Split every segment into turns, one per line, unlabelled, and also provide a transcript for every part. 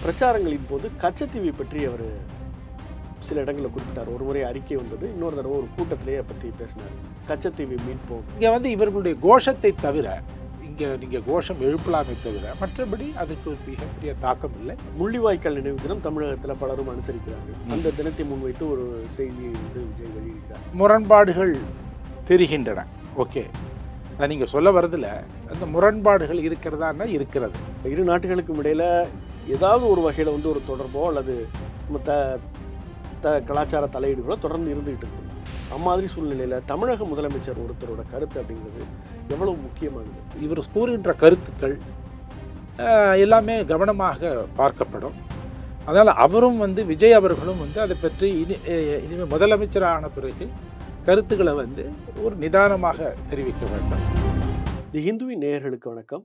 பிரச்சாரங்களின் போது கச்சத்தீவை பற்றி அவர் சில இடங்களில் குறிப்பிட்டார். ஒரு முறை அறிக்கை வந்தது, இன்னொரு தடவை ஒரு கூட்டத்திலேயே பற்றி பேசினார். கச்சத்தீவை மீட்போம்.
இங்கே இவர்களுடைய கோஷத்தை தவிர இங்கே நீங்கள் கோஷம் எழுப்பலாமே தவிர மற்றபடி அதுக்கு ஒரு மிகப்பெரிய தாக்கம் இல்லை.
முள்ளிவாய்க்கால் நினைவு தினம் தமிழகத்தில் பலரும் அனுசரிக்கிறார்கள். அந்த தினத்தை முன்வைத்து ஒரு செய்தியை விஜய் வெளியிட்டார்.
முரண்பாடுகள் தெரிகின்றன. ஓகே, நான் நீங்கள் சொல்ல வரதில் அந்த முரண்பாடுகள் இருக்கிறதான்னா இருக்கிறது.
இரு நாட்டுகளுக்கும் இடையில ஏதாவது ஒரு வகையில் ஒரு தொடர்போ அல்லது கலாச்சார தலையீடுகளோ தொடர்ந்து இருந்துகிட்டு இருக்கு. அம்மாதிரி சூழ்நிலையில் தமிழக முதலமைச்சர் ஒருத்தரோட கருத்து அப்படிங்கிறது எவ்வளவு முக்கியமானது?
இவர் கூறுகின்ற கருத்துக்கள் எல்லாமே கவனமாக பார்க்கப்படும். அதனால் அவரும் விஜய் அவர்களும் அதை பற்றி இனிமேல் முதலமைச்சரான பிறகு கருத்துக்களை ஒரு நிதானமாக தெரிவிக்க வேண்டும்.
தி ஹிந்துவின் நேயர்களுக்கு வணக்கம்.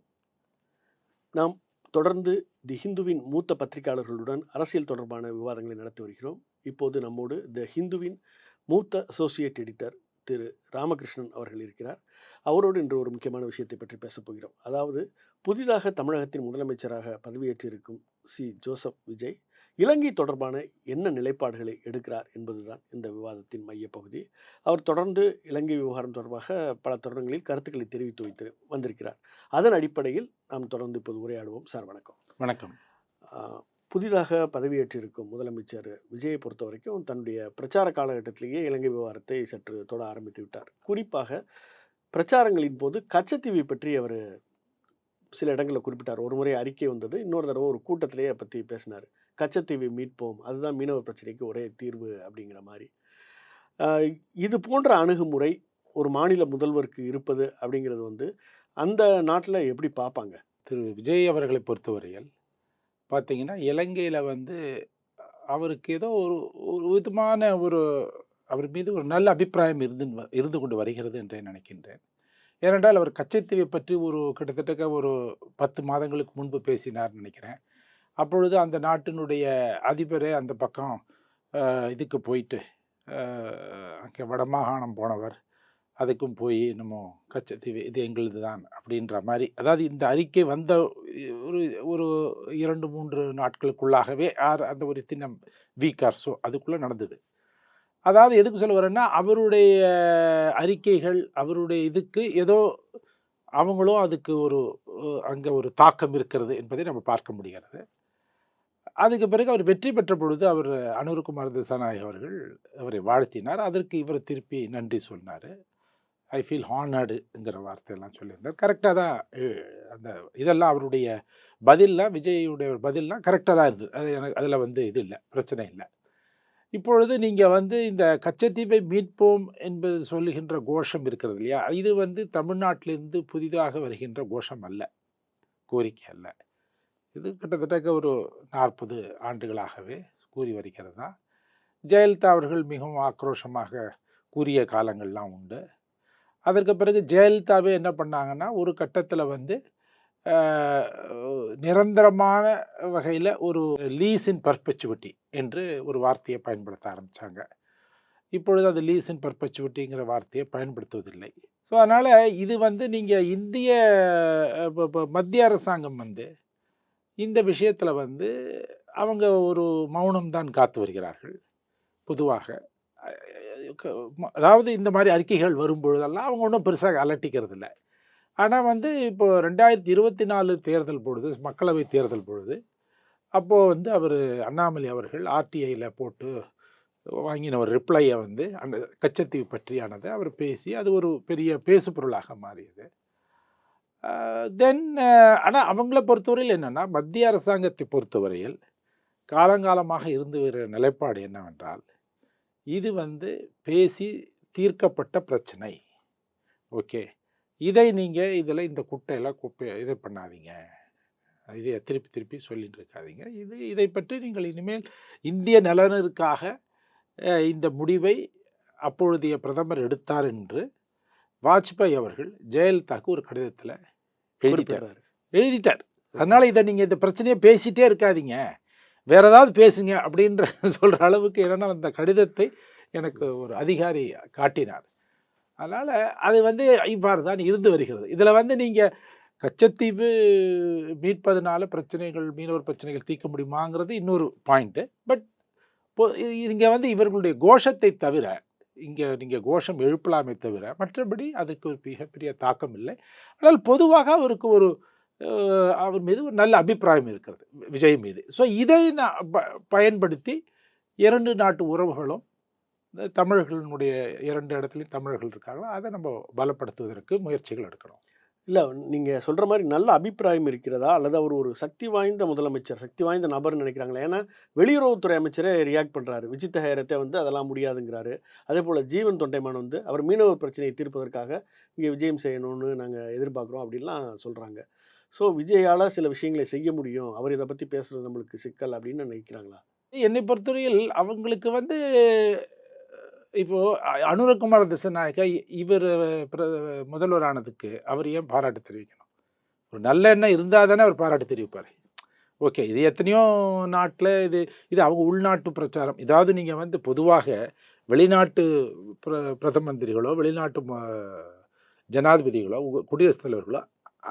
நாம் தொடர்ந்து தி ஹிந்துவின் மூத்த பத்திரிகையாளர்களுடன் அரசியல் தொடர்பான விவாதங்களை நடத்தி வருகிறோம். இப்போது நம்மோடு தி ஹிந்துவின் மூத்த அசோசியேட் எடிட்டர் திரு ராமகிருஷ்ணன் அவர்கள் இருக்கிறார். அவரோடு இன்று ஒரு முக்கியமான விஷயத்தை பற்றி பேசப் போகிறோம். அதாவது, புதிதாக தமிழகத்தின் முதலமைச்சராக பதவியேற்றிருக்கும் ஜோசப் விஜய் இலங்கை தொடர்பான என்ன நிலைப்பாடுகளை எடுக்கிறார் என்பதுதான் இந்த விவாதத்தின் மையப்பகுதி. அவர் தொடர்ந்து இலங்கை விவகாரம் தொடர்பாக பல தருணங்களில் கருத்துக்களை தெரிவித்து வந்திருக்கிறார். அதன் அடிப்படையில் நாம் தொடர்ந்து இப்போது உரையாடுவோம். சார் வணக்கம்.
வணக்கம்.
புதிதாக பதவியேற்றிருக்கும் முதலமைச்சர் விஜயை பொறுத்த வரைக்கும் தன்னுடைய பிரச்சார காலகட்டத்திலேயே இலங்கை விவகாரத்தை சற்று தொட ஆரம்பித்து விட்டார். குறிப்பாக பிரச்சாரங்களின் போது கச்சத்தீவை பற்றி அவர் சில இடங்களில் குறிப்பிட்டார். ஒரு முறை அறிக்கை வந்தது, இன்னொரு தடவை ஒரு கூட்டத்திலேயே பற்றி பேசினார். கச்சத்தீவை மீட்போம், அதுதான் மீனவ பிரச்சனைக்கு ஒரே தீர்வு அப்படிங்கிற மாதிரி. இது போன்ற அணுகுமுறை ஒரு மாநில முதல்வருக்கு இருப்பது அப்படிங்கிறது அந்த நாட்டில் எப்படி பார்ப்பாங்க?
திரு விஜய் அவர்களை பொறுத்தவரையில் பார்த்தீங்கன்னா, இலங்கையில் அவருக்கு ஏதோ ஒரு விதமான அவர் மீது ஒரு நல்ல அபிப்பிராயம் இருந்து கொண்டு வருகிறது என்றே நினைக்கின்றேன். ஏனென்றால் அவர் கச்சத்தீவை பற்றி கிட்டத்தட்ட ஒரு 10 மாதங்களுக்கு முன்பு பேசினார் நினைக்கிறேன். அப்பொழுது அந்த நாட்டினுடைய அதிபரே அந்த பக்கம் இதுக்கு போயிட்டு அங்கே வடமாகாணம் போனவர், அதுக்கும் போய் நம்ம கச்சத்தீவு இது எங்களுது தான் அப்படின்ற மாதிரி, அதாவது இந்த அறிக்கை வந்த ஒரு 2-3 நாட்களுக்குள்ளாகவே அந்த ஒரு சின்ன வீக் ஆர் ஸோ அதுக்குள்ளே நடந்தது. அதாவது எதுக்கு சொல்ல வரேன்னா, அவருடைய அறிக்கைகள் அவருடைய இதுக்கு ஏதோ அவங்களும் அதுக்கு அங்கே ஒரு தாக்கம் இருக்கிறது என்பதை நம்ம பார்க்க முடிகிறது. அதுக்கு பிறகு அவர் வெற்றி பெற்ற பொழுது அவர் அனுர்குமார் திசாநாயக் அவர்கள் அவரை வாழ்த்தினார். அதற்கு இவர் திருப்பி நன்றி சொன்னார். ஐ ஃபீல் ஹானர்டுங்கிற வார்த்தையெல்லாம் சொல்லியிருந்தார். கரெக்டாக தான் அந்த இதெல்லாம் அவருடைய பதிலெலாம், விஜயுடைய பதிலெலாம் கரெக்டாக தான் இருந்தது. அது எனக்கு அதில் இது இல்லை, பிரச்சனை இல்லை. இப்பொழுது நீங்கள் இந்த கச்சத்தீவை மீட்போம் என்பது சொல்லுகின்ற கோஷம் இருக்கிறது இல்லையா, இது தமிழ்நாட்டிலிருந்து புதிதாக வருகின்ற கோஷம் அல்ல, கோரிக்கை அல்ல. இது கிட்டத்தட்ட ஒரு 40 ஆண்டுகளாகவே கூறி வருகிறது தான். ஜெயலலிதா அவர்கள் மிகவும் ஆக்ரோஷமாக கூறிய காலங்கள்லாம் உண்டு. அதற்கு பிறகு ஜெயலலிதாவே என்ன பண்ணாங்கன்னா, ஒரு கட்டத்தில் நிரந்தரமான வகையில் ஒரு லீஸ் இன் பர்பெச்சுவிட்டி என்று ஒரு வார்த்தையை பயன்படுத்த ஆரம்பித்தாங்க. இப்பொழுது அது லீஸ் இன் பர்பெச்சுவிட்டிங்கிற வார்த்தையை பயன்படுத்துவதில்லை. ஸோ அதனால் இது நீங்கள் இந்திய மத்திய அரசாங்கம் இந்த விஷயத்தில் அவங்க ஒரு மௌனம்தான் காத்து வருகிறார்கள். பொதுவாக அதாவது இந்த மாதிரி அறிக்கைகள் வரும்பொழுதெல்லாம் அவங்க ஒன்றும் பெருசாக அலட்டிக்கிறது இல்லை. ஆனால் இப்போ 2024 தேர்தல் பொழுது, மக்களவை தேர்தல் பொழுது, அப்போது அவர் அண்ணாமலை அவர்கள் ஆர்டிஐயில் போட்டு வாங்கின ஒரு ரிப்ளையை அந்த கச்சத்தீவு பற்றியானதை அவர் பேசி அது ஒரு பெரிய பேசு பொருளாக மாறியது. தென் ஆனால் அவங்கள பொறுத்தவரையில் என்னென்னா, மத்திய அரசாங்கத்தை பொறுத்தவரையில் காலங்காலமாக இருந்து வருகிற நிலைப்பாடு என்னவென்றால், இது பேசி தீர்க்கப்பட்ட பிரச்சனை. ஓகே, இதை நீங்கள் இந்த குட்டையெல்லாம் இதை பண்ணாதீங்க, இதை திருப்பி சொல்லிட்டு இருக்காதீங்க. இதை பற்றி நீங்கள் இனிமேல் இந்திய நலனுக்காக இந்த முடிவை அப்பொழுதைய பிரதமர் எடுத்தார் என்று வாஜ்பாய் அவர்கள் ஜெயலலிதாவுக்கு ஒரு கடிதத்தில் எழுதிட்டார். அதனால் இதை நீங்கள் இந்த பிரச்சனையை பேசிகிட்டே இருக்காதீங்க, வேறு ஏதாவது பேசுங்க அப்படின்ற சொல்கிற அளவுக்கு என்னென்னா அந்த கடிதத்தை எனக்கு ஒரு அதிகாரி காட்டினார். அதனால் அது இவ்வாறு தான் இருந்து வருகிறது. இதில் நீங்கள் கச்சத்தீவு மீட்பதனால பிரச்சனைகள், மீனவர் பிரச்சனைகள் தீர்க்க முடியுமாங்கிறது இன்னொரு பாயிண்ட்டு. பட் இங்க வந்து இவர்களுடைய கோஷத்தை தவிர, இங்க நீங்க கோஷம் எழுப்பலாமே தவிர, மற்றபடி அதுக்கு ஒரு மிகப்பெரிய தாக்கம் இல்லை. ஆனால் பொதுவாக அவருக்கு ஒரு அவர் மீது ஒரு நல்ல அபிப்பிராயம் இருக்கிறது, விஜய் மீது. ஸோ இதை நான் பயன்படுத்தி 2 நாட்டு உறவுகளும், தமிழர்களுடைய 2 இடத்துலயும் தமிழர்கள் இருக்காங்களா, அதை நம்ம பலப்படுத்துவதற்கு முயற்சிகள் எடுக்கணும்.
இல்ல, நீங்க சொல்ற மாரி நல்ல அபிப்பிராயம் இருக்கிறதா? அல்லது அவர் ஒரு சக்தி வாய்ந்த முதலமைச்சர், சக்தி வாய்ந்த நபர்ன்னு நினைக்கிறாங்களா? ஏன்னா, வெளியுறவுத்துறை அமைச்சரே ரியாக்ட் பண்றாரு. விஜித்த ஹேரத்தே வந்து அதெல்லாம் முடியாதுங்கிறாரு. அதேபோல ஜீவன் தொண்டைமான் வந்து அவர் மீனவர் பிரச்சனையை தீர்ப்பதற்காக இங்கே விஜயம் செய்யணும்னு நாங்க எதிர்பார்க்குறோம் அப்படின்லாம் சொல்றாங்க. ஸோ விஜயால சில விஷயங்களை செய்ய முடியும். அவர் இத பத்தி பேசுறது நம்மளுக்கு சிக்கல் அப்படின்னு நினைக்கிறாங்களா?
என்னை பொறுத்தவரையில் அவங்களுக்கு வந்து இப்போ அனுரகுமார திசாநாயக்கா இவர் முதல்வர் ஆனதுக்கு அவர் ஏன் பாராட்டு தெரிவிக்கணும்? ஒரு நல்ல எண்ணம் இருந்தால் தானே அவர் பாராட்டு தெரிவிப்பார். ஓகே, இது எத்தனையோ நாட்டில் இது இது அவங்க உள்நாட்டு பிரச்சாரம். இதாவது நீங்கள் வந்து பொதுவாக வெளிநாட்டு பிரதம மந்திரிகளோ, வெளிநாட்டு ஜனாதிபதிகளோ, குடியரசுத் தலைவர்களோ,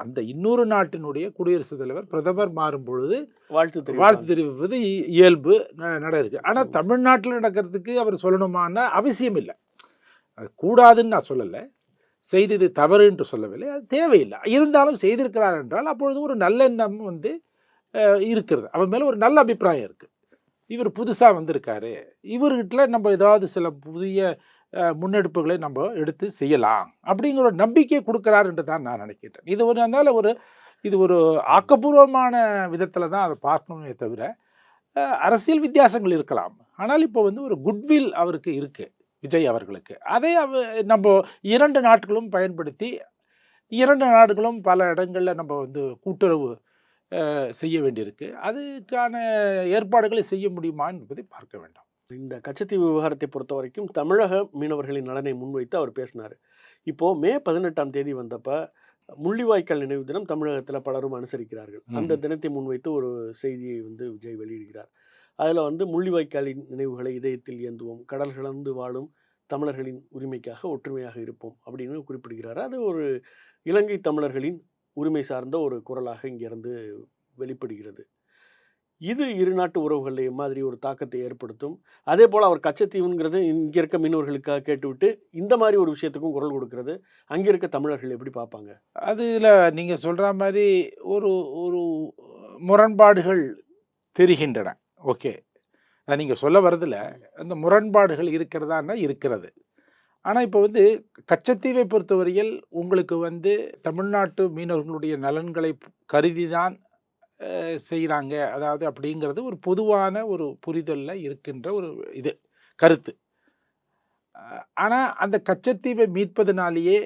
அந்த இன்னொரு நாட்டினுடைய குடியரசுத் தலைவர் பிரதமர் மாறும் பொழுது வாழ்த்து தெரிவிப்பது இயல்பு நடக்கு. ஆனால் தமிழ்நாட்டில் நடக்கிறதுக்கு அவர் சொல்லணுமான்னா அவசியம் இல்லை. அது கூடாதுன்னு நான் சொல்லலை, செய்தது தவறு என்று சொல்லவில்லை, அது தேவையில்லை. இருந்தாலும் செய்திருக்கிறார் என்றால் அப்பொழுது ஒரு நல்லெண்ணம் வந்து இருக்கிறது, அவன் மேலே ஒரு நல்ல அபிப்பிராயம் இருக்குது. இவர் புதுசாக வந்திருக்காரு, இவர்கிட்ட நம்ம ஏதாவது சில புதிய முன்னெடுப்புகளை நம்ம எடுத்து செய்யலாம் அப்படிங்கிற ஒரு நம்பிக்கை கொடுக்குறாரு என்று தான் நான் நினைக்கிறேன். இது ஒரு அதனால் இது ஒரு ஆக்கப்பூர்வமான விதத்தில் தான் அதை பார்க்கணுமே தவிர அரசியல் வித்தியாசங்கள் இருக்கலாம். ஆனால் இப்போ வந்து ஒரு குட்வில் அவருக்கு இருக்குது, விஜய் அவர்களுக்கு. அதை நம்ம 2 நாட்களும் பயன்படுத்தி 2 நாடுகளும் பல இடங்களில் நம்ம வந்து கூட்டுறவு செய்ய வேண்டியிருக்கு. அதுக்கான ஏற்பாடுகளை செய்ய முடியுமா என்பதை பார்க்க வேண்டும்.
இந்த கச்சத்தீவு விவகாரத்தை பொறுத்த வரைக்கும் தமிழக மீனவர்களின் நலனை முன்வைத்து அவர் பேசினார். இப்போ மே 18ஆம் தேதி வந்தப்ப முள்ளிவாய்க்கால் நினைவு தினம் தமிழகத்தில் பலரும் அனுசரிக்கிறார்கள். அந்த தினத்தை முன்வைத்து ஒரு செய்தியை வந்து விஜய் வெளியிடுகிறார். அதில் வந்து முள்ளிவாய்க்காலின் நினைவுகளை இதயத்தில் ஏந்துவோம், கடல் கலந்து வாழும் தமிழர்களின் உரிமைக்காக ஒற்றுமையாக இருப்போம் அப்படின்னு குறிப்பிடுகிறார். அது ஒரு இலங்கை தமிழர்களின் உரிமை சார்ந்த ஒரு குரலாக இங்கிருந்து வெளிப்படுகிறது. இது இரு நாட்டு உறவுகளில் எம்மாதிரி ஒரு தாக்கத்தை ஏற்படுத்தும்? அதே போல் அவர் கச்சத்தீவுங்கிறது இங்கே இருக்க மீனவர்களுக்காக கேட்டுவிட்டு இந்த மாதிரி ஒரு விஷயத்துக்கும் குரல் கொடுக்கிறது அங்கே இருக்க தமிழர்கள் எப்படி பார்ப்பாங்க?
அதில் நீங்கள் சொல்கிற மாதிரி ஒரு ஒரு முரண்பாடுகள் தெரிகின்றன. ஓகே, நீங்கள் சொல்ல வரதில் அந்த முரண்பாடுகள் இருக்கிறதான்னா இருக்கிறது. ஆனால் இப்போ வந்து கச்சத்தீவை பொறுத்தவரையில் உங்களுக்கு வந்து தமிழ்நாட்டு மீனவர்களுடைய நலன்களை கருதி தான் செய்கிறாங்க, அதாவது அப்படிங்கிறது ஒரு பொதுவான ஒரு புரிதலில் இருக்கின்ற ஒரு இது கருத்து. ஆனால் அந்த கச்சத்தீவை மீட்பதனாலேயே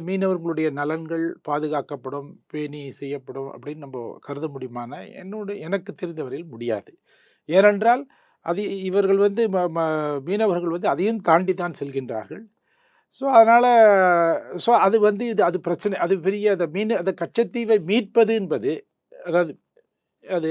மீனவர்களுடைய நலன்கள் பாதுகாக்கப்படும், பேணி செய்யப்படும் அப்படின்னு நம்ம கருத முடியுமானா எனக்கு தெரிந்தவரையில் முடியாது. ஏனென்றால் அது இவர்கள் வந்து மீனவர்கள் வந்து அதையும் தாண்டி தான் செல்கின்றார்கள். ஸோ அதனால் அது வந்து அது பிரச்சனை, அது பெரிய அந்த கச்சத்தீவை மீட்பது என்பது, அதாவது அது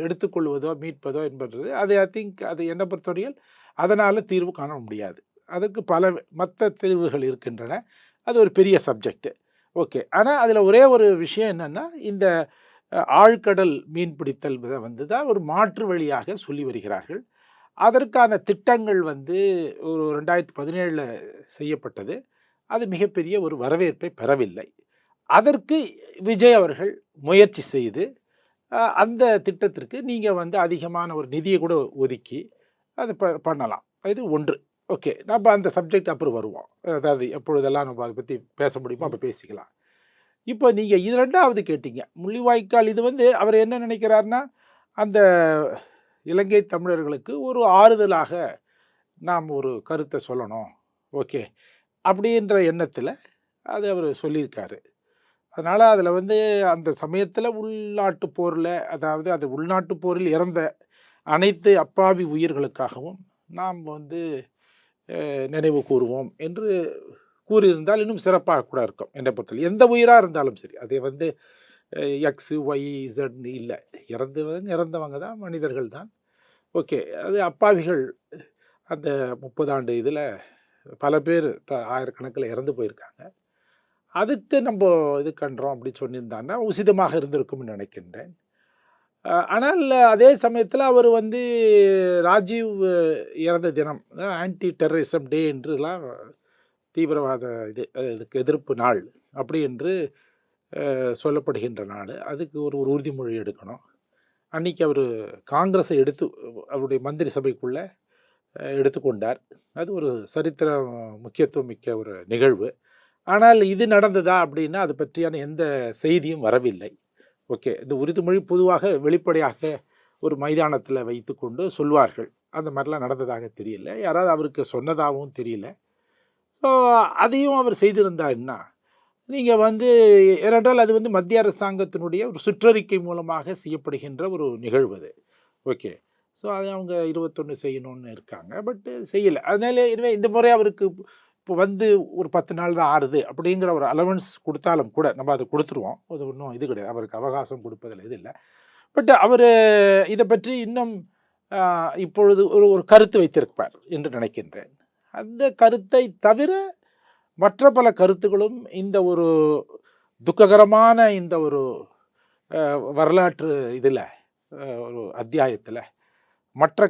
எடுத்துக்கொள்வதோ மீட்பதோ என்பது அது ஐ திங்க் அது என்னை பொறுத்தவரையில் அதனால் தீர்வு காண முடியாது. அதுக்கு பல மற்ற தீர்வுகள் இருக்கின்றன. அது ஒரு பெரிய சப்ஜெக்டு. ஓகே, ஆனால் அதில் ஒரே ஒரு விஷயம் என்னென்னா, இந்த ஆழ்கடல் மீன்பிடித்தல் வந்து தான் ஒரு மாற்று வழியாக சொல்லி வருகிறார்கள். அதற்கான திட்டங்கள் வந்து ஒரு 2017 செய்யப்பட்டது. அது மிகப்பெரிய ஒரு வரவேற்பை பெறவில்லை. அதற்கு விஜய் அவர்கள் முயற்சி செய்து அந்த திட்டத்திற்கு நீங்கள் வந்து அதிகமான ஒரு நிதியை கூட ஒதுக்கி அது பண்ணலாம். இது ஒன்று. ஓகே, நம்ம அந்த சப்ஜெக்ட் அப்புறம் வருவோம். அதாவது எப்பொழுதெல்லாம் நம்ம அதை பற்றி பேச முடியுமோ அப்போ பேசிக்கலாம். இப்போ நீங்கள் இது 2வது கேட்டீங்க, முள்ளிவாய்க்கால். இது வந்து அவர் என்ன நினைக்கிறாருன்னா, அந்த இலங்கை தமிழர்களுக்கு ஒரு ஆறுதலாக நாம் ஒரு கருத்தை சொல்லணும், ஓகே அப்படின்ற எண்ணத்தில் அது அவர் சொல்லியிருக்காரு. அதனால் அதில் வந்து அந்த சமயத்தில் உள்நாட்டு போரில், அதாவது அது உள்நாட்டு போரில் இறந்த அனைத்து அப்பாவி உயிர்களுக்காகவும் நாம் வந்து நினைவு கூறுவோம் என்று கூறியிருந்தால் இன்னும் சிறப்பாக கூட இருக்கும் என்னை பொறுத்தவரை. எந்த உயிராக இருந்தாலும் சரி, அது வந்து எக்ஸு ஒய் இசட்னு இல்லை, இறந்தவங்க தான், மனிதர்கள் தான். ஓகே, அது அப்பாவிகள் அந்த 30 ஆண்டு இதில் பல பேர் ஆயிரக்கணக்கில் இறந்து போயிருக்காங்க. அதுக்கு நம்ம இது கண்டுறோம் அப்படி சொல்லியிருந்தாங்கன்னா உசிதமாக இருந்திருக்கும்னு நினைக்கின்றேன். ஆனால் அதே சமயத்தில் அவர் வந்து ராஜீவ் இறந்த தினம் ஆன்டி டெரரிசம் டே என்றுலாம் தீவிரவாத இதுக்கு எதிர்ப்பு நாள் அப்படி என்று சொல்லப்படுகின்ற நாள். அதுக்கு ஒரு ஒரு உறுதிமொழி எடுக்கணும். அன்றைக்கி அவர் காங்கிரஸை அவருடைய மந்திரி சபைக்குள்ளே எடுத்துக்கொண்டார். அது ஒரு சரித்திர முக்கியத்துவம் மிக்க ஒரு நிகழ்வு. ஆனால் இது நடந்ததா அப்படின்னா அது பற்றியான எந்த செய்தியும் வரவில்லை. ஓகே, இந்த உறுதிமொழி பொதுவாக வெளிப்படையாக ஒரு மைதானத்தில் வைத்து கொண்டு சொல்வார்கள். அந்த மாதிரிலாம் நடந்ததாக தெரியல. யாராவது அவருக்கு சொன்னதாகவும் தெரியல. ஸோ அதையும் அவர் செய்திருந்தாருன்னா நீங்கள் வந்து ஏனென்றால் அது வந்து மத்திய அரசாங்கத்தினுடைய ஒரு சுற்றறிக்கை மூலமாக செய்யப்படுகின்ற ஒரு நிகழ்வு அது. ஓகே, ஸோ அது அவங்க 21 செய்யணும்னு இருக்காங்க. பட்டு செய்யலை. அதனால எனவே இந்த முறை அவருக்கு இப்போ வந்து ஒரு 10 நாள் தான் ஆறுது அப்படிங்கிற ஒரு அலவன்ஸ் கொடுத்தாலும் கூட நம்ம அதை கொடுத்துருவோம். அது ஒன்றும் இது கிடையாது. அவருக்கு அவகாசம் கொடுப்பதில் இது இல்லை. பட் அவர் இதை பற்றி இன்னும் இப்பொழுது ஒரு கருத்து வைத்திருப்பார் என்று நினைக்கின்றேன். அந்த கருத்தை தவிர மற்ற பல கருத்துக்களும் இந்த ஒரு துக்ககரமான இந்த ஒரு வரலாற்று இதில் ஒரு அத்தியாயத்தில் மற்ற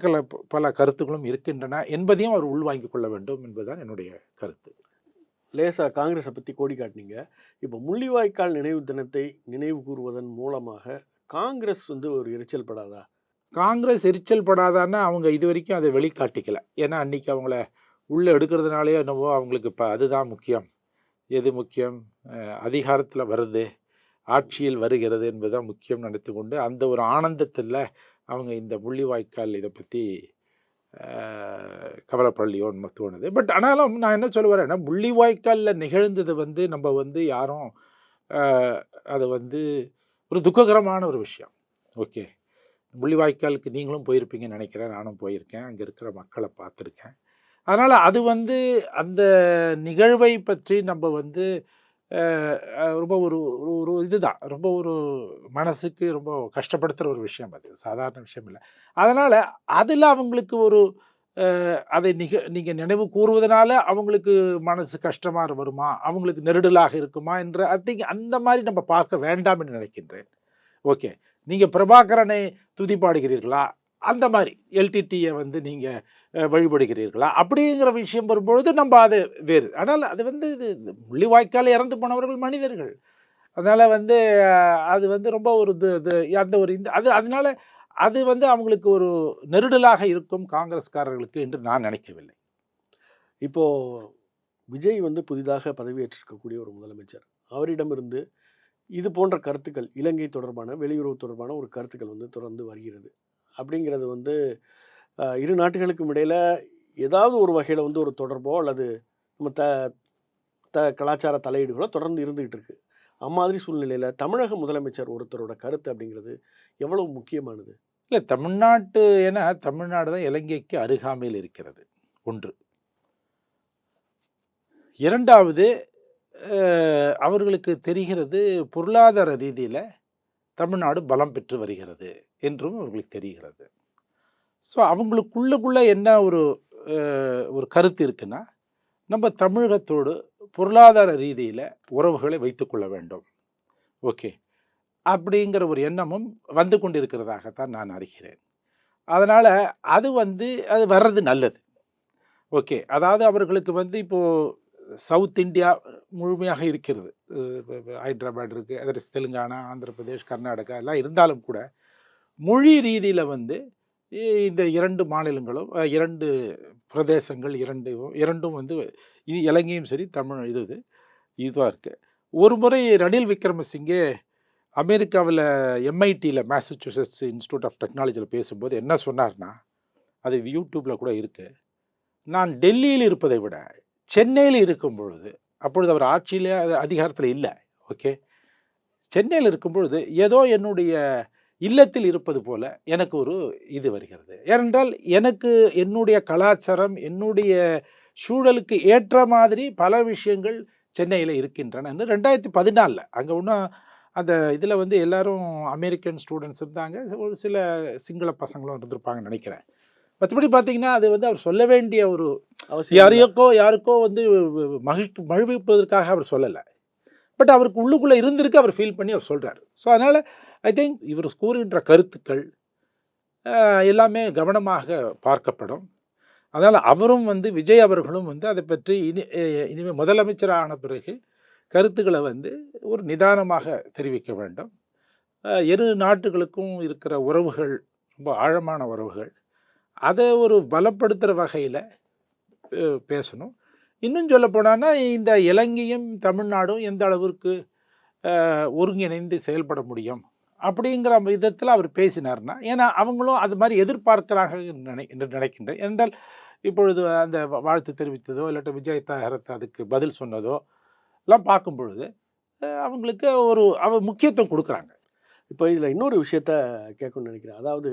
பல கருத்துக்களும் இருக்கின்றன என்பதையும் அவர் உள்வாங்கிக் கொள்ள வேண்டும் என்பதுதான் என்னுடைய கருத்து.
லேசா காங்கிரஸை பற்றி கோடி காட்டினீங்க. இப்போ முள்ளிவாய்க்கால் நினைவு தினத்தை நினைவு கூறுவதன் மூலமாக காங்கிரஸ் வந்து ஒரு எரிச்சல் படாதா?
காங்கிரஸ் எரிச்சல் படாதான்னா அவங்க இது வரைக்கும் அதை வெளிக்காட்டிக்கல. ஏன்னா அன்றைக்கி அவங்கள உள்ளே எடுக்கிறதுனாலே என்னவோ அவங்களுக்கு இப்போ அதுதான் முக்கியம். எது முக்கியம்? அதிகாரத்தில் வருது, ஆட்சியில் வருகிறது என்பதுதான் முக்கியம் நினைத்து கொண்டு அந்த ஒரு ஆனந்தத்தில் அவங்க இந்த முள்ளிவாய்க்கால் இதை பற்றி கவலைப்படலையோன்னு தோணுது. பட் ஆனாலும் நான் என்ன சொல்ல வரேன்னா முள்ளிவாய்க்காலில் நிகழ்ந்தது வந்து நம்ம வந்து யாரும் அதை வந்து ஒரு துக்ககரமான ஒரு விஷயம். ஓகே, முள்ளிவாய்க்காலுக்கு நீங்களும் போயிருப்பீங்கன்னு நினைக்கிறேன். நானும் போயிருக்கேன். அங்கே இருக்கிற மக்களை பார்த்துருக்கேன். அதனால் அது வந்து அந்த நிகழ்வை பற்றி நம்ம வந்து ரொம்ப ஒரு ஒரு இதுதான் ரொம்ப ஒரு மனசுக்கு ரொம்ப கஷ்டப்படுத்துகிற ஒரு விஷயம். அது சாதாரண விஷயம் இல்லை. அதனால் அதில் அவங்களுக்கு ஒரு அதை நீங்கள் நினைவு கூறுவதனால அவங்களுக்கு மனசு கஷ்டமாக வருமா, அவங்களுக்கு நெருடலாக இருக்குமா என்ற அந்த மாதிரி நம்ம பார்க்க வேண்டாம் என்று நினைக்கின்றேன். ஓகே, நீங்கள் பிரபாகரனை துதிப்பாடுகிறீர்களா, அந்த மாதிரி எல்டிடியை வந்து நீங்கள் வழிபடுகிறீர்களா அப்படிங்கிற விஷயம் வரும்பொழுது நம்ம அது வேறு. ஆனால் அது வந்து இது முள்ளிவாய்க்கால் இறந்து போனவர்கள் மனிதர்கள். அதனால் வந்து அது வந்து ரொம்ப ஒரு அந்த ஒரு அதனால அது வந்து அவங்களுக்கு ஒரு நெருடலாக இருக்கும் காங்கிரஸ்காரர்களுக்கு என்று நான் நினைக்கவில்லை.
இப்போது விஜய் வந்து புதிதாக பதவியேற்றிருக்கக்கூடிய ஒரு முதலமைச்சர், அவரிடமிருந்து இது போன்ற கருத்துக்கள் இலங்கை தொடர்பான வெளியுறவு தொடர்பான ஒரு கருத்துக்கள் வந்து தொடர்ந்து வருகிறது. அப்படிங்கிறது வந்து இரு நாட்டுகளுக்கும் இடையில் ஏதாவது ஒரு வகையில் வந்து ஒரு தொடர்போ அல்லது நம்ம கலாச்சார தலையீடுகளோ தொடர்ந்து இருந்துகிட்டு இருக்கு. அம்மாதிரி சூழ்நிலையில் தமிழக முதலமைச்சர் ஒருத்தரோட கருத்து அப்படிங்கிறது எவ்வளவு முக்கியமானது?
இல்லை, தமிழ்நாட்டு ஏன்னா தமிழ்நாடு தான் இலங்கைக்கு அருகாமையில் இருக்கிறது ஒன்று. இரண்டாவது, அவர்களுக்கு தெரிகிறது பொருளாதார ரீதியில் தமிழ்நாடு பலம் பெற்று வருகிறது என்றும் அவர்களுக்கு தெரிகிறது. ஸோ அவங்களுக்குள்ளே என்ன ஒரு கருத்து இருக்குன்னா, நம்ம தமிழகத்தோடு பொருளாதார ரீதியில் உறவுகளை வைத்துக்கொள்ள வேண்டும். ஓகே, அப்படிங்கிற ஒரு எண்ணமும் வந்து கொண்டிருக்கிறதாகத்தான் நான் அறிகிறேன். அதனால் அது வர்றது நல்லது. ஓகே, அதாவது அவர்களுக்கு வந்து இப்போது சவுத் இந்தியா முழுமையாக இருக்கிறது. ஹைதராபாத் இருக்குது, அதர் தெலுங்கானா, ஆந்திர பிரதேஷ், கர்நாடகா எல்லாம் இருந்தாலும் கூட மொழி ரீதியில் வந்து இந்த 2 மாநிலங்களும் 2 பிரதேசங்கள் இரண்டும் வந்து இலங்கையும் சரி தமிழ் இதுவாக இருக்குது. ஒரு முறை ரணில் விக்ரமசிங்கே அமெரிக்காவில் MITயில் மேசச்சூசெட்ஸ் இன்ஸ்டியூட் ஆஃப் டெக்னாலஜியில் பேசும்போது என்ன சொன்னார்னா, அது யூடியூப்பில் கூட இருக்குது, நான் டெல்லியில் இருப்பதை விட சென்னையில் இருக்கும் பொழுது, அப்பொழுது அவர் ஆட்சியில் அதிகாரத்தில் இல்லை. ஓகே, சென்னையில் இருக்கும் பொழுது ஏதோ என்னுடைய இல்லத்தில் இருப்பது போல எனக்கு ஒரு இது வருகிறது. ஏனென்றால் எனக்கு என்னுடைய கலாச்சாரம் என்னுடைய சூழலுக்கு ஏற்ற மாதிரி பல விஷயங்கள் சென்னையில் இருக்கின்றன. 2014 அங்கே ஒன்றும் அந்த இதில் வந்து எல்லாரும் அமெரிக்கன் ஸ்டூடெண்ட்ஸ் இருந்தாங்க, ஒரு சில சிங்கள பசங்களும் இருந்திருப்பாங்கன்னு நினைக்கிறேன். மற்றபடி பார்த்தீங்கன்னா அது வந்து அவர் சொல்ல வேண்டிய ஒரு யாருக்கோ வந்து மகிழ்விப்பதற்காக அவர் சொல்லலை. பட் அவருக்கு உள்ளுக்குள்ளே இருந்திருக்கு, அவர் ஃபீல் பண்ணி அவர் சொல்கிறார். ஸோ அதனால் ஐ திங்க் இவர் கூறுகின்ற கருத்துக்கள் எல்லாமே கவனமாக பார்க்கப்படும். அதனால் அவரும் வந்து விஜய் அவர்களும் வந்து அதை பற்றி இனிமேல் முதலமைச்சரான பிறகு கருத்துக்களை வந்து ஒரு நிதானமாக தெரிவிக்க வேண்டும். இரு நாட்டுகளுக்கும் இருக்கிற உறவுகள் ரொம்ப ஆழமான உறவுகள், அதை ஒரு பலப்படுத்துகிற வகையில் பேசணும். இன்னும் சொல்ல போனான்னா இந்த இலங்கையும் தமிழ்நாடும் எந்த அளவிற்கு ஒருங்கிணைந்து செயல்பட முடியும் அப்படிங்கிற விதத்தில் அவர் பேசினார்னா, ஏன்னா அவங்களும் அது மாதிரி எதிர்பார்க்கிறாங்க என்று நினைக்கின்றேன். என்றால் இப்பொழுது அந்த வாழ்த்து தெரிவித்ததோ இல்லாட்ட விஜய் தகரத்தை அதுக்கு பதில் சொன்னதோ எல்லாம் பார்க்கும் பொழுது அவங்களுக்கு அவர் முக்கியத்துவம் கொடுக்குறாங்க.
இப்போ இதில் இன்னொரு விஷயத்த கேட்கணும்னு நினைக்கிறேன். அதாவது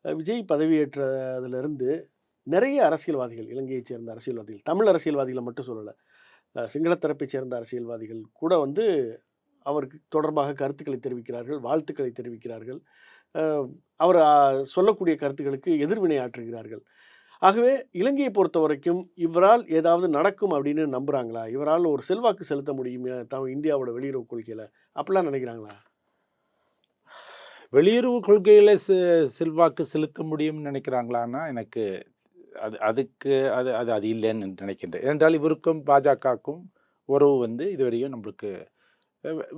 விஜய் பதவியேற்றதுலேருந்து நிறைய அரசியல்வாதிகள், இலங்கையைச் சேர்ந்த அரசியல்வாதிகள், தமிழ் அரசியல்வாதிகளை மட்டும் சொல்லலை, சிங்கள தரப்பைச் சேர்ந்த அரசியல்வாதிகள் கூட வந்து அவருக்கு தொடர்பாக கருத்துக்களை தெரிவிக்கிறார்கள், வாழ்த்துக்களை தெரிவிக்கிறார்கள், அவர் சொல்லக்கூடிய கருத்துக்களுக்கு எதிர்வினை ஆற்றுகிறார்கள். ஆகவே இலங்கையை பொறுத்த வரைக்கும் இவரால் ஏதாவது நடக்கும் அப்படின்னு நம்புகிறாங்களா? இவரால் ஒரு செல்வாக்கு செலுத்த முடியும் இந்தியாவோட வெளியுறவு கொள்கையில் அப்படிலாம் நினைக்கிறாங்களா?
வெளியுறவு கொள்கையில் செல்வாக்கு செலுத்த முடியும்னு நினைக்கிறாங்களான்னா எனக்கு அதுக்கு அது இல்லைன்னு நினைக்கின்றேன். ஏனென்றால் இவருக்கும் பாஜகவுக்கும் உறவு வந்து இதுவரையும் நம்மளுக்கு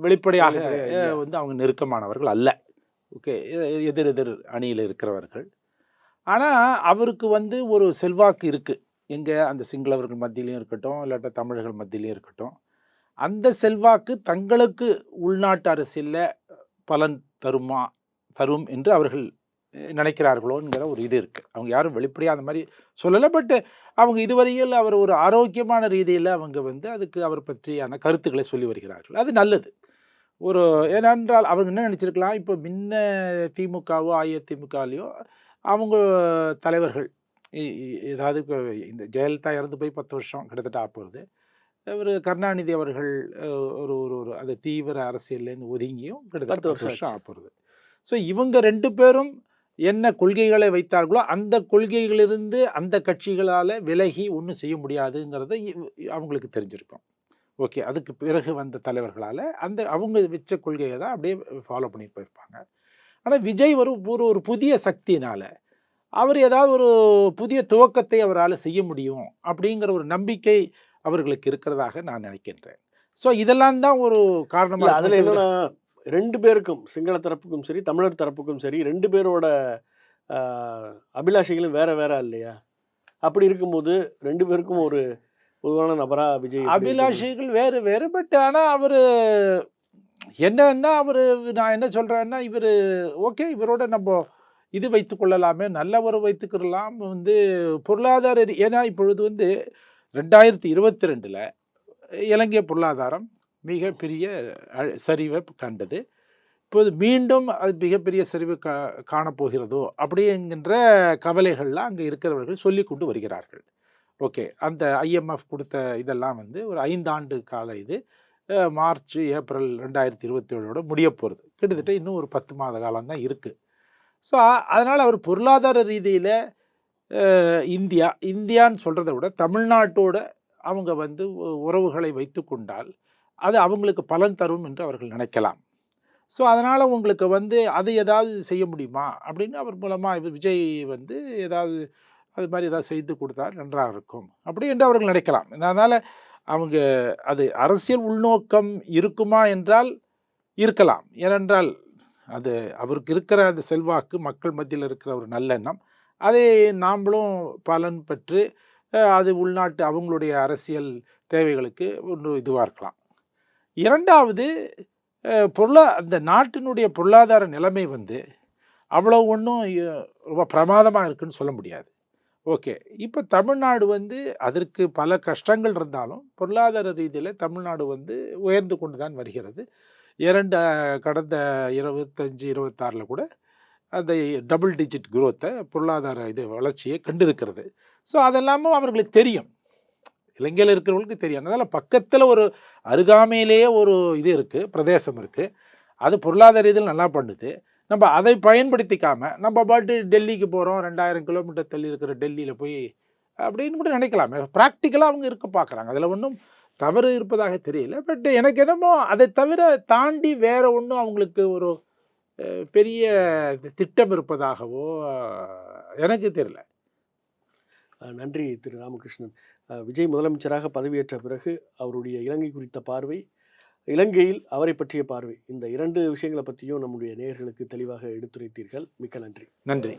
வெளிப்படையாக வந்து அவங்க நெருக்கமானவர்கள் அல்ல. ஓகே, எதிர் அணியில் இருக்கிறவர்கள். ஆனால் அவருக்கு வந்து ஒரு செல்வாக்கு இருக்குது. எங்கே அந்த சிங்களவர்கள் மத்தியிலையும் இருக்கட்டும் இல்லாட்ட தமிழர்கள் மத்தியிலையும் இருக்கட்டும், அந்த செல்வாக்கு தங்களுக்கு உள்நாட்டு அரசியலில் பலன் தரும் என்று அவர்கள் நினைக்கிறார்களோங்கிற ஒரு இது இருக்குது. அவங்க யாரும் வெளிப்படையாக அந்த மாதிரி சொல்லலை. பட் அவங்க இதுவரையில் அவர் ஒரு ஆரோக்கியமான ரீதியில் அவங்க வந்து அதுக்கு அவர் பற்றியான கருத்துக்களை சொல்லி வருகிறார்கள். அது நல்லது. ஏனென்றால் அவங்க என்ன நினச்சிருக்கலாம், இப்போ முன்ன திமுகவோ அதிமுகலையோ அவங்க தலைவர்கள் ஏதாவது இந்த ஜெயலலிதா இறந்து போய் 10 வருஷம் கிட்டத்தட்ட ஆப்போகுது. ஒரு கருணாநிதி அவர்கள் ஒரு அது தீவிர அரசியல்லேருந்து ஒதுங்கியும் கிட்டத்தட்ட 10 வருஷம் ஆப்போகுது. ஸோ இவங்க 2 பேரும் என்ன கொள்கைகளை வைத்தார்களோ அந்த கொள்கைகளிலிருந்து அந்த கட்சிகளால் விலகி ஒன்றும் செய்ய முடியாதுங்கிறத அவங்களுக்கு தெரிஞ்சிருக்கும். ஓகே, அதுக்கு பிறகு வந்த தலைவர்களால் அவங்க வச்ச கொள்கையை தான் அப்படியே ஃபாலோ பண்ணிட்டு போயிருப்பாங்க. ஆனால் விஜய் ஒரு புதிய சக்தினால் அவர் ஏதாவது ஒரு புதிய துவக்கத்தை அவரால் செய்ய முடியும் அப்படிங்கிற ஒரு நம்பிக்கை அவர்களுக்கு இருக்கிறதாக நான் நினைக்கின்றேன். ஸோ இதெல்லாம் தான் ஒரு காரணமாக.
அதில் என்னன்னா 2 பேருக்கும், சிங்கள தரப்புக்கும் சரி தமிழர் தரப்புக்கும் சரி, 2 பேரோட அபிலாஷைகளும் வேற வேற இல்லையா? அப்படி இருக்கும்போது 2 பேருக்கும் ஒரு பொதுவான நபரா விஜய்
அபிலாஷைகள் வேறு வேறு. பட் ஆனால் அவர் என்னன்னா நான் என்ன சொல்கிறேன்னா ஓகே, இவரோட நம்ம இது வைத்து கொள்ளலாமே, நல்ல ஒரு வைத்துக்கலாம் வந்து பொருளாதார. ஏன்னா இப்பொழுது வந்து 2022 இலங்கை பொருளாதாரம் மிகப்பெரிய சரிவை கண்டது. இப்போது மீண்டும் அது மிகப்பெரிய சரிவு காணப்போகிறதோ அப்படிங்கிற கவலைகள்லாம் அங்கே இருக்கிறவர்கள் சொல்லி கொண்டு வருகிறார்கள். ஓகே, அந்த IMF கொடுத்த இதெல்லாம் வந்து ஒரு 5 ஆண்டு கால இது மார்ச் ஏப்ரல் 2027 முடிய போகிறது. கிட்டத்தட்ட இன்னும் ஒரு 10 மாத காலம்தான் இருக்குது. ஸோ அதனால் அவர் பொருளாதார ரீதியில் இந்தியான்னு சொல்கிறத விட தமிழ்நாட்டோட அவங்க வந்து உறவுகளை வைத்து கொண்டால் அது அவங்களுக்கு பலன் தரும் என்று அவர்கள் நினைக்கலாம். ஸோ அதனால் உங்களுக்கு வந்து அது ஏதாவது செய்ய முடியுமா அப்படின்னு அவர் மூலமாக விஜய் வந்து ஏதாவது அது மாதிரி ஏதாவது செய்து கொடுத்தால் நன்றாக இருக்கும் அப்படி என்று அவர்கள் நினைக்கலாம். அதனால் அவங்க அது அரசியல் உள்நோக்கம் இருக்குமா என்றால் இருக்கலாம். ஏனென்றால் அது அவருக்கு இருக்கிற அந்த செல்வாக்கு, மக்கள் மத்தியில் இருக்கிற ஒரு நல்லெண்ணம், அதை நாம்ளும் பலன் பெற்று அது உள்நாட்டு அவங்களுடைய அரசியல் தேவைகளுக்கு ஒன்று இதுவாக இருக்கலாம். இரண்டாவது, அந்த நாட்டினுடைய பொருளாதார நிலைமை வந்து அவ்வளோ ஒன்றும் ரொம்ப பிரமாதமாக இருக்குன்னு சொல்ல முடியாது. ஓகே, இப்போ தமிழ்நாடு வந்து அதற்கு பல கஷ்டங்கள் இருந்தாலும் பொருளாதார ரீதியில் தமிழ்நாடு வந்து உயர்ந்து கொண்டு தான் வருகிறது. கடந்த 25-26 கூட அந்த டபுள் டிஜிட் குரோத்தை பொருளாதார வளர்ச்சியை கண்டிருக்கிறது. ஸோ அதெல்லாமும் அவர்களுக்கு தெரியும், இலங்கையில் இருக்கிறவங்களுக்கு தெரியும். அதனால் பக்கத்தில் ஒரு அருகாமையிலேயே ஒரு இது இருக்குது, பிரதேசம் இருக்குது, அது பொருளாதார ரீதியில் நல்லா பண்ணுது. நம்ம அதை பயன்படுத்திக்காமல் நம்ம பாட்டு டெல்லிக்கு போகிறோம், 2000 கிலோமீட்டர் தள்ளி இருக்கிற டெல்லியில் போய் அப்படின்னு மட்டும் நினைக்கலாமே. ப்ராக்டிக்கலாக அவங்க இருக்க பார்க்குறாங்க. அதில் ஒன்றும் தவறு இருப்பதாக தெரியல. பட் எனக்கு என்னமோ அதை தவிர தாண்டி வேற ஒண்ணும் அவங்களுக்கு ஒரு பெரிய திட்டம் இருப்பதாகவோ எனக்கு தெரியல.
நன்றி திரு ராமகிருஷ்ணன். விஜய் முதலமைச்சராக பதவியேற்ற பிறகு அவருடைய இலங்கை குறித்த பார்வை, இலங்கையில் அவரை பற்றிய பார்வை, இந்த 2 விஷயங்கள பத்தியும் நம்முடைய நேயர்களுக்கு தெளிவாக எடுத்துரைத்தீர்கள். மிக்க நன்றி.
நன்றி.